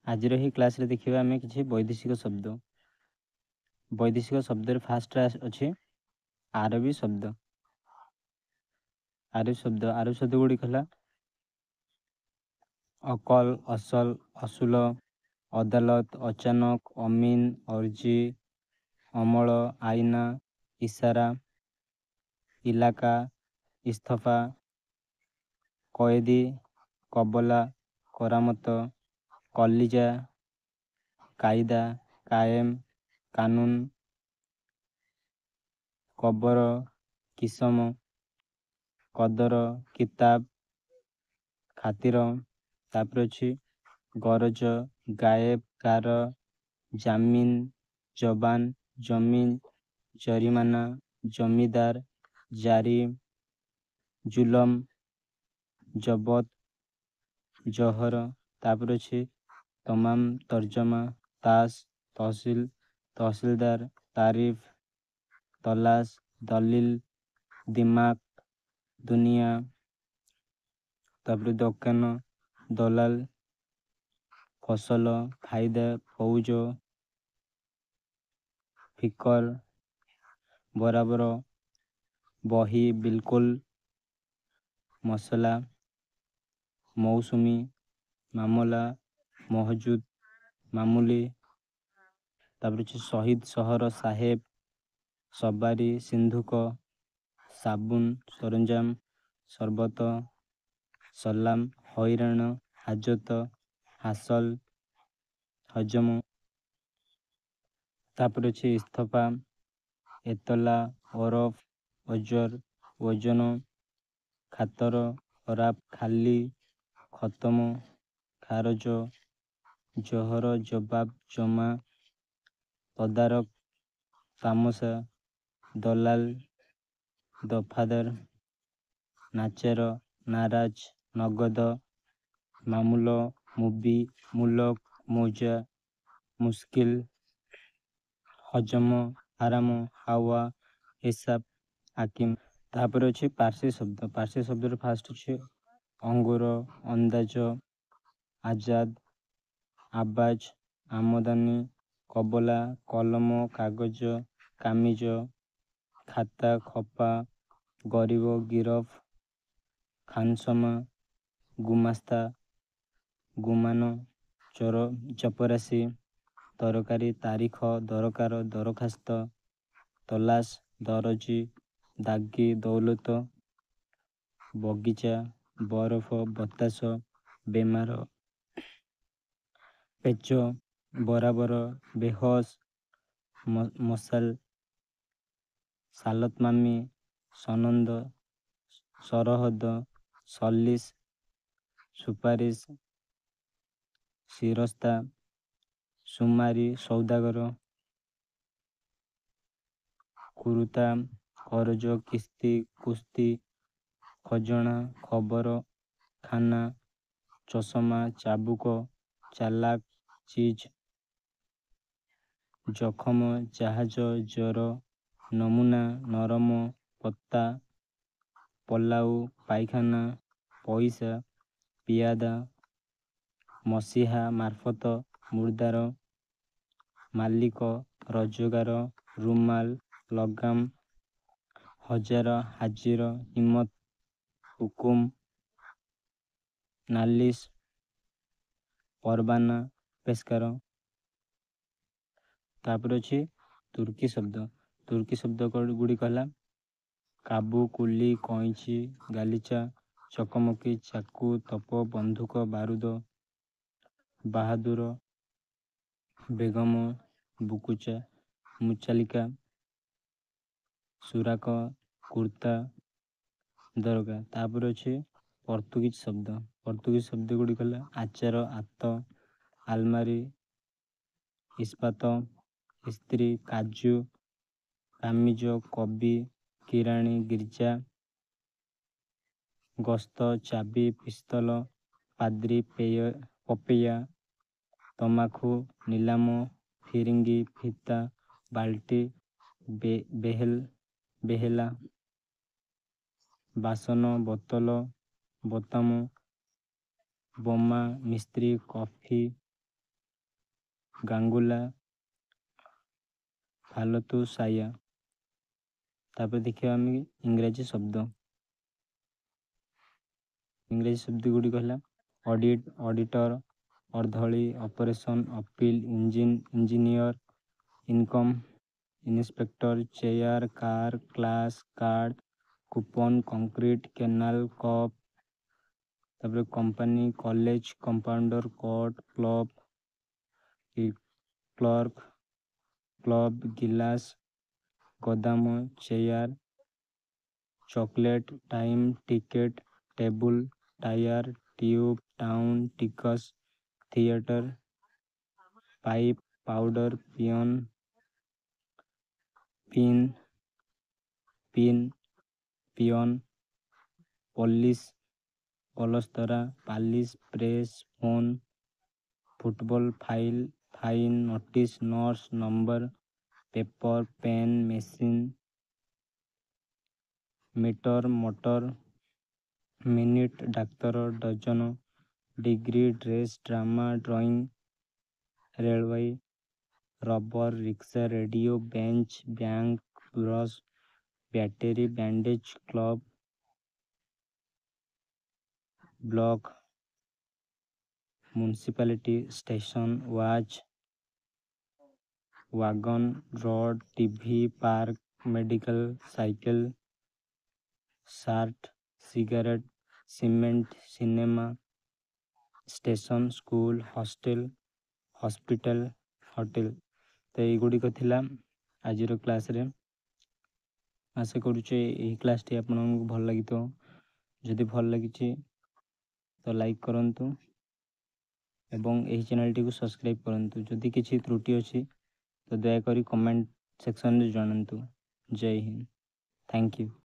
ଆଜିର ଏହି କ୍ଲାସରେ ଦେଖିବା ଆମେ କିଛି ବୈଦେଶିକ ଶବ୍ଦ। ବୈଦେଶିକ ଶବ୍ଦରେ ଫାର୍ଷ୍ଟରେ ଅଛି ଆରବୀ ଶବ୍ଦ। ଆରବୀ ଶବ୍ଦ ଗୁଡ଼ିକ ହେଲା ଅକଲ, ଅସଲ, ଅସୁଲ, ଅଦାଲତ, ଅଚାନକ, ଅମିନ, ଅର୍ଜି, ଅମଳ, ଆଇନା, ଇସାରା, ଇଲାକା, ଇସ୍ତଫା, କଏଦୀ, କବଲା, କରାମତ, କଲିଜା, କାଇଦା, କାଏମ, କାନୁନ, କବର, କିସମ, କଦର, କିତାବ, ଖାତିର। ତାପରେ ଅଛି ଗରଜ, ଗାଏବ, ଗାର, ଜାମିନ, ଜବାନ, ଜମିନ, ଜରିମାନା, ଜମିଦାର, ଜାରି, ଜୁଲମ, ଜବତ, ଜହର। ତାପରେ ଅଛି ତମାମ, ତର୍ଜମା, ତାସ, ତହସିଲ, ତହସିଲଦାର, ତାରିଫ, ତଲାସ, ଦଲିଲ, ଦିମାଗ, ଦୁନିଆ। ତାପରେ ଦୋକାନ, ଦଲାଲ, ଫସଲ, ଫାଇଦା, ଫୌଜ, ଫିକର, ବରାବର, ବହି, ବିଲକୁଲ, ମସଲା, ମୌସୁମୀ, ମାମଲା, ମହଜୁଦ, ମାମୁଲି। ତାପରେ ଅଛି ଶହୀଦ, ସହର, ସାହେବ, ସବାରି, ସିନ୍ଧୁକ, ସାବୁନ, ସରଞ୍ଜାମ, ସର୍ବତ, ସଲାମ, ହଇରାଣ, ହାଜତ, ହାସଲ, ହଜମ। ତାପରେ ଅଛି ଇସ୍ତଫା, ଏତଲା, ଓରଫ, ଅଜର, ଓଜନ, ଖାତର, ଖରାପ, ଖାଲି, ଖତମ, ଖାରଜ, ଜହର, ଜବାବ, ଜମା, ତଦାରକ, ତାମସା, ଦଲାଲ, ଦଫାଦାର, ନାଚେର, ନାରାଜ, ନଗଦ, ମାମୁଲ, ମୁବି, ମୁଲକ, ମୌଜା, ମୁସ୍କିଲ, ହଜମ, ଆରାମ, ହାୱା, ହିସାବ, ହାକିମ। ତାପରେ ଅଛି ପାର୍ସୀ ଶବ୍ଦ। ପାର୍ସୀ ଶବ୍ଦର ଫାଷ୍ଟ ଅଛି ଅଙ୍ଗୁର, ଅନ୍ଦାଜ, ଆଜାଦ, ଆବାଜ, ଆମଦାନୀ, କବଲା, କଲମ, କାଗଜ, କାମିଜ, ଖାତା, ଖପା, ଗରିବ, ଗିରଫ, ଖାନସମା, ଗୁମାସ୍ତା, ଗୁମାନ, ଚପରାସୀ, ତରକାରୀ, ତାରିଖ, ଦରକାର, ଦରଖାସ୍ତ, ତଲାସ, ଦରଜୀ, ଦାଗି, ଦୌଲତ, ବଗିଚା, ବରଫ, ବତାସ, ବେମାର, ପେଚ, ବରାବର, ବେହୋସ, ମଶାଲ, ସାଲତମାମି, ସନନ୍ଦ, ସରହଦ, ସଲିସ, ସୁପାରିଶ, ଶିରସ୍ତା, ସୁମାରି, ସୌଦାଗର, କୁରୁତା, କରଜ, କିସ୍ତି, କୁସ୍ତି, ଖଜଣା, ଖବର, ଖାନା, ଚଷମା, ଚାବୁକ, ଚାଲାକ, ଚିଜ, ଜଖମ, ଜାହାଜ, ଜର, ନମୁନା, ନରମ, ପତ୍ତା, ପଲାଉ, ପାଇଖାନା, ପଇସା, ପିଆଦା, ମସିହା, ମାର୍ଫତ, ମୁର୍ଦାର, ମାଲିକ, ରୋଜଗାର, ରୁମାଲ, ଲଗାମ, ହଜାର, ହାଜିର, ହିମତ, ହୁକୁମ, ନାଲିସ, ପରବାନା, ପେସ୍କାର। ତାପରେ ଅଛି ତୁର୍କୀ ଶବ୍ଦ। ତୁର୍କୀ ଶବ୍ଦ ଗୁଡ଼ିକ ହେଲା କାବୁ, କୁଲି, କଇଁଚି, ଗାଲିଚା, ଚକମକି, ଚାକୁ, ତୋପ, ବନ୍ଧୁକ, ବାରୁଦ, ବାହାଦୁର, ବେଗମ, ବୁକୁଚା, ମୁଚାଲିକା, ସୁରାକ, କୁର୍ତ୍ତା, ଦରଗା। ତାପରେ ଅଛି ପର୍ତ୍ତୁଗୀଜ ଶବ୍ଦ। ପର୍ତ୍ତୁଗୀଜ ଶବ୍ଦ ଗୁଡ଼ିକ ହେଲା ଆଚାର, ଆତ, ଆଲମାରି, ଇସ୍ପାତ, ଇସ୍ତ୍ରୀ, କାଜୁ, କାମିଜ, କବି, କିରାଣୀ, ଗିର୍ଜା, ଗସ୍ତ, ଚାବି, ପିସ୍ତଲ, ପାଦ୍ରୀ, ପପେୟା, ତମାଖୁ, ନିଲାମ, ଫିରିଙ୍ଗି, ଫିତା, ବାଲ୍ଟି, ବେହେଲା, ବାସନ, ବୋତଲ, ବୋତାମ, ବୋମା, ମିସ୍ତ୍ରୀ, କଫି, ଗାଙ୍ଗୁଲା, ଫାଲତୁ, ସାୟା। ତାପରେ ଦେଖିବା ଆମେ ଇଂରାଜୀ ଶବ୍ଦ। ଇଂରାଜୀ ଶବ୍ଦ ଗୁଡ଼ିକ ହେଲା ଅଡ଼ିଟ୍, ଅଡ଼ିଟର, ଅର୍ଦ୍ଦଳି, operation, appeal, engineer, income, inspector, chair, car, class, card, coupon, concrete, canal, cup. ତାପରେ company, college, compounder, court, club, clerk, club, ଗିଲାସ, ଗୋଦାମ, chair, chocolate, time, ticket, table, tyre, tube, town, टिकस, theatre, pipe, powder, pin, peon, polish, पलस्तरा, polish, press, phone, football, file, fine, notice, notes, number, paper, pen, machine, metre, motor, minute, doctor, dozen, degree, dress, drama, drawing, railway, rubber, rickshaw, radio, bench, bank, brush, battery, bandage, club, block, municipality, station, watch, wagon, road, TV, park, medical, cycle, short, cigarette, cement, cinema, station, school, hostel, hospital, hotel. तो यीगुड़िक थिला आजिर class रे। आशा करुचे यही क्लासटी आपको भल लगी। जदि भल लगी तो लाइक करंतु एवं यही चैनल टी को सब्सक्राइब करंतु। जदि किसी त्रुटि अच्छी तो दयाकोरी कमेंट सेक्शन में जानतु। जय हिंद, थैंक यू।